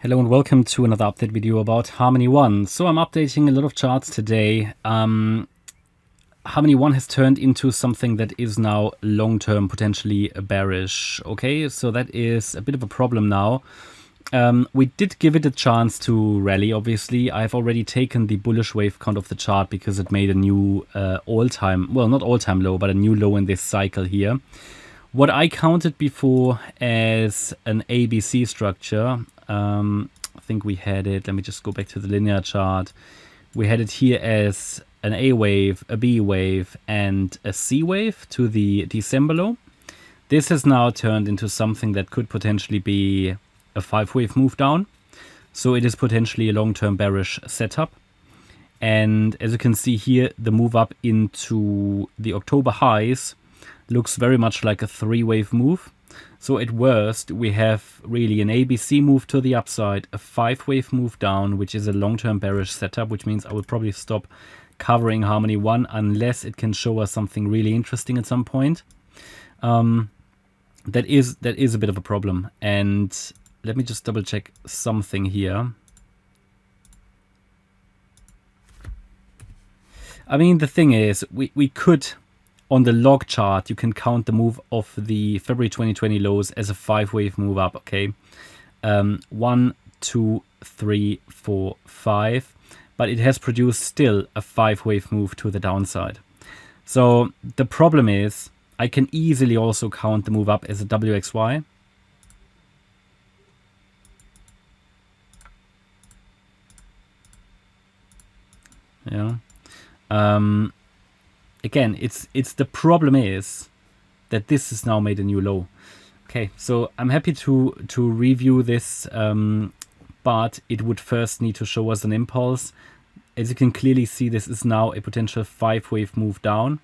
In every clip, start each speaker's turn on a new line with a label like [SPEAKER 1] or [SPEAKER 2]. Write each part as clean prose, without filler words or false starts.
[SPEAKER 1] Hello and welcome to another update video about Harmony One. So I'm updating a lot of charts today. Harmony One has turned into something that is now long-term potentially bearish. Okay, so that is a bit of a problem now. We did give it a chance to rally, obviously. I've already taken the bullish wave count of the chart because it made a new all-time, well, not all-time low, but a new low in this cycle here. What I counted before as an ABC structure, I think we had it, let me just go back to the linear chart. We had it here as an A wave, a B wave, and a C wave to the December low. This has now turned into something that could potentially be a 5-wave move down. So it is potentially a long-term bearish setup. And as you can see here, the move up into the October highs looks very much like a 3-wave move. So at worst, we have really an ABC move to the upside, a 5-wave move down, which is a long-term bearish setup, which means I will probably stop covering Harmony One unless it can show us something really interesting at some point. That is a bit of a problem. And let me just double check something here. I mean, the thing is, we could... On the log chart, you can count the move of the February 2020 lows as a 5-wave move up, okay? 1, 2, 3, 4, 5. But it has produced still a 5-wave move to the downside. So the problem is, I can easily also count the move up as a WXY. Yeah. Again, it's the problem is that this has now made a new low. Okay, so I'm happy to review this, but it would first need to show us an impulse. As you can clearly see, this is now a potential 5-wave move down.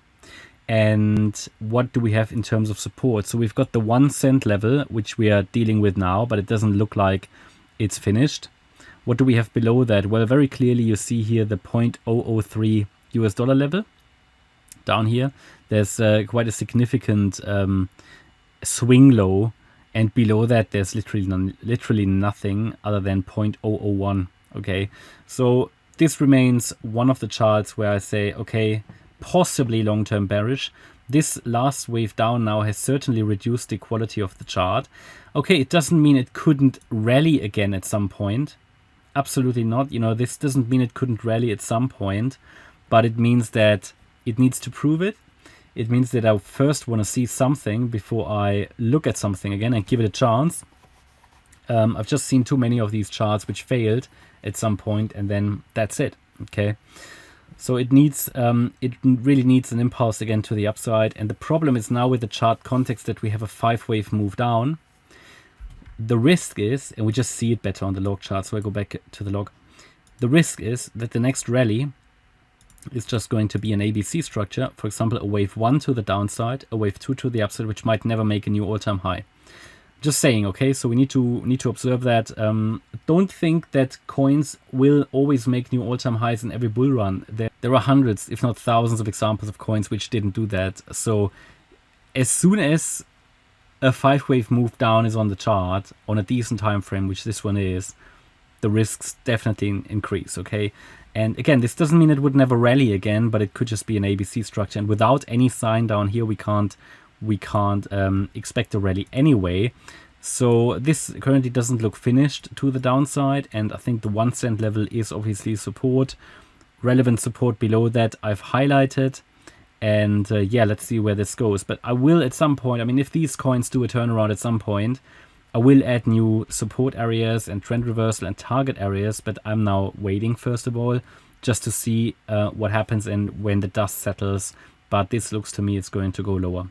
[SPEAKER 1] And what do we have in terms of support? So we've got the 1 cent level, which we are dealing with now, but it doesn't look like it's finished. What do we have below that? Well, very clearly you see here the 0.003 US dollar level. Down here, there's quite a significant swing low, and below that there's literally nothing other than 0.001. Okay, so this remains one of the charts where I say, okay, possibly long-term bearish. This last wave down now has certainly reduced the quality of the chart. Okay, it doesn't mean it couldn't rally again at some point. Absolutely not. You know, this doesn't mean it couldn't rally at some point, but it means that it needs to prove it. It means that I first want to see something before I look at something again and give it a chance. I've just seen too many of these charts which failed at some point, and then that's it. Okay, so it needs, it really needs an impulse again to the upside. And the problem is now with the chart context that we have a 5-wave move down. The risk is, and we just see it better on the log chart, so I go back to the log. The risk is that the next rally is just going to be an ABC structure. For example, a wave 1 to the downside, a wave 2 to the upside, which might never make a new all-time high. Just saying, okay, so we need to observe that. Don't think that coins will always make new all-time highs in every bull run. There are hundreds, if not thousands, of examples of coins which didn't do that. So as soon as a 5-wave move down is on the chart on a decent time frame, which this one is, the risks definitely increase, okay? And again, this doesn't mean it would never rally again, but it could just be an ABC structure. And without any sign down here, we can't expect a rally anyway. So this currently doesn't look finished to the downside. And I think the 1 cent level is obviously support. Relevant support below that I've highlighted. And yeah, let's see where this goes. But I will at some point, I mean, if these coins do a turnaround at some point, I will add new support areas and trend reversal and target areas, but I'm now waiting first of all just to see what happens and when the dust settles. But this looks to me it's going to go lower.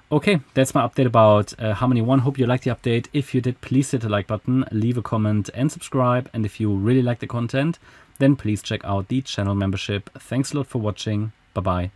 [SPEAKER 1] Okay, that's my update about Harmony One. Hope you liked the update. If you did, please hit the like button, leave a comment and subscribe. And if you really like the content, then please check out the channel membership. Thanks a lot for watching. Bye-bye.